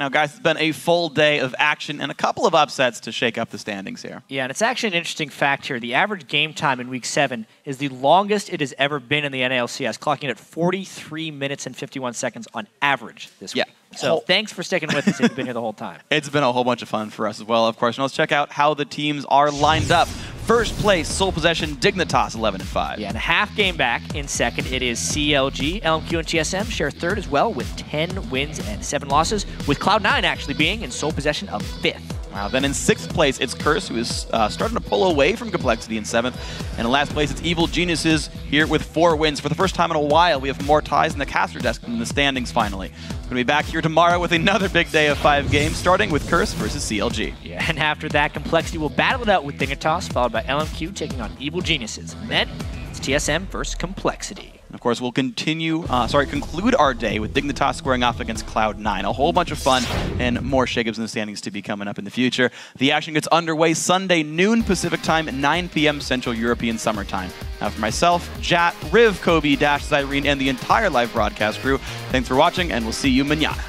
Now, guys, it's been a full day of action and a couple of upsets to shake up the standings here. Yeah, and it's actually an interesting fact here. The average game time in Week 7 is the longest it has ever been in the NALCS, clocking at 43 minutes and 51 seconds on average this week. So thanks for sticking with us if you've been here the whole time. It's been a whole bunch of fun for us as well, of course. Now let's check out how the teams are lined up. First place, Sole Possession, Dignitas, 11-5. Yeah, and a half game back in second, it is CLG. LMQ and TSM share third as well with 10 wins and 7 losses, with Cloud9 actually being in sole possession of 5th. Wow, then in 6th place, it's Curse, who is starting to pull away from Complexity in 7th. And in last place, it's Evil Geniuses here with 4 wins. For the first time in a while, we have more ties in the caster desk than in the standings finally. We're going to be back here tomorrow with another big day of 5 games, starting with Curse versus CLG. Yeah, and after that, Complexity will battle it out with Dignitas, followed by LMQ taking on Evil Geniuses. And then it's TSM versus Complexity. And of course, we'll conclude our day with Dignitas squaring off against Cloud9. A whole bunch of fun and more shakeups in the standings to be coming up in the future. The action gets underway Sunday, noon Pacific time, 9 p.m. Central European Summer Time. Now for myself, Jat, Riv, Kobe, Dash, Zyrene, and the entire live broadcast crew, thanks for watching, and we'll see you mañana.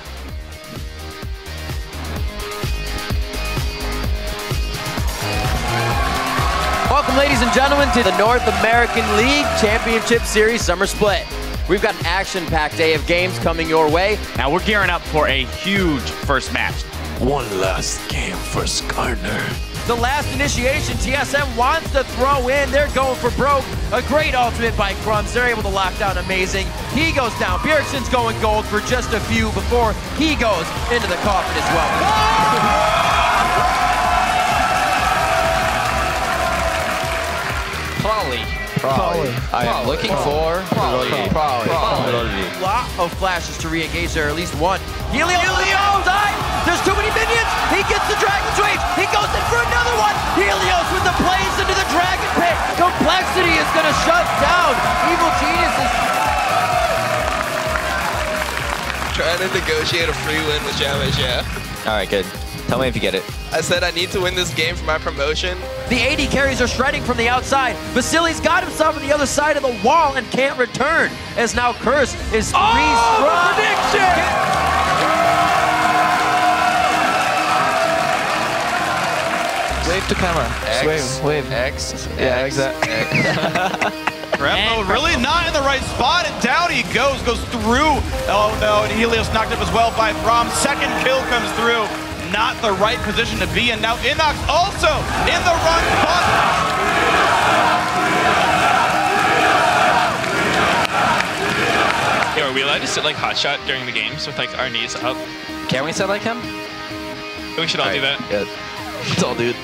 Welcome, ladies and gentlemen, to the North American League Championship Series Summer Split. We've got an action-packed day of games coming your way. Now we're gearing up for a huge first match. One last game for Skarner. The last initiation, TSM wants to throw in. They're going for broke. A great ultimate by Crumbs. They're able to lock down amazing. He goes down. Bjergsen's going gold for just a few before he goes into the coffin as well. Probably. I am looking for probably. A lot of flashes to re-engage there, at least one. Helios died! There's too many minions! He gets the Dragon's Rage! He goes in for another one! Helios with the plays into the Dragon Pit! Complexity is gonna shut down! Evil Genius is trying to negotiate a free win with Jamish, yeah. Alright, good. Tell me if you get it. I said I need to win this game for my promotion. The AD carries are shredding from the outside. Vasili's got himself on the other side of the wall and can't return, as now Curse is freeze-struck. Prediction! Wave to camera. Wave. X. Yeah, exactly. Rembo really not in the right spot, and down he goes through. Oh no, and Helios knocked up as well by Throm. Second kill comes through. Not the right position to be in. Now Inox also in the run spot. Yo, are we allowed to sit like hotshot during the games with like our knees up? Can we set like him? We should all do that. Good. Let's all do it.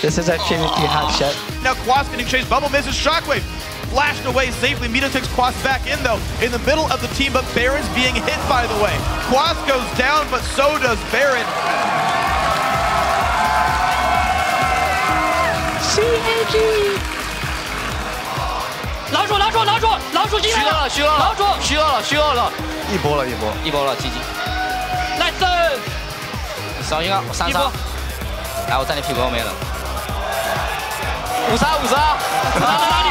This is actually hot shot. Now Quas getting chased. Bubble misses. Shockwave flashed away safely. Mito takes Quas back in though, in the middle of the team, but Baron's being hit by the way. Quas goes down, but so does Baron. CAG 拦住进来了，虚高了，一波了，GG。来森，小心啊，我3杀。来，我站你屁股后面了。5杀，打哪里？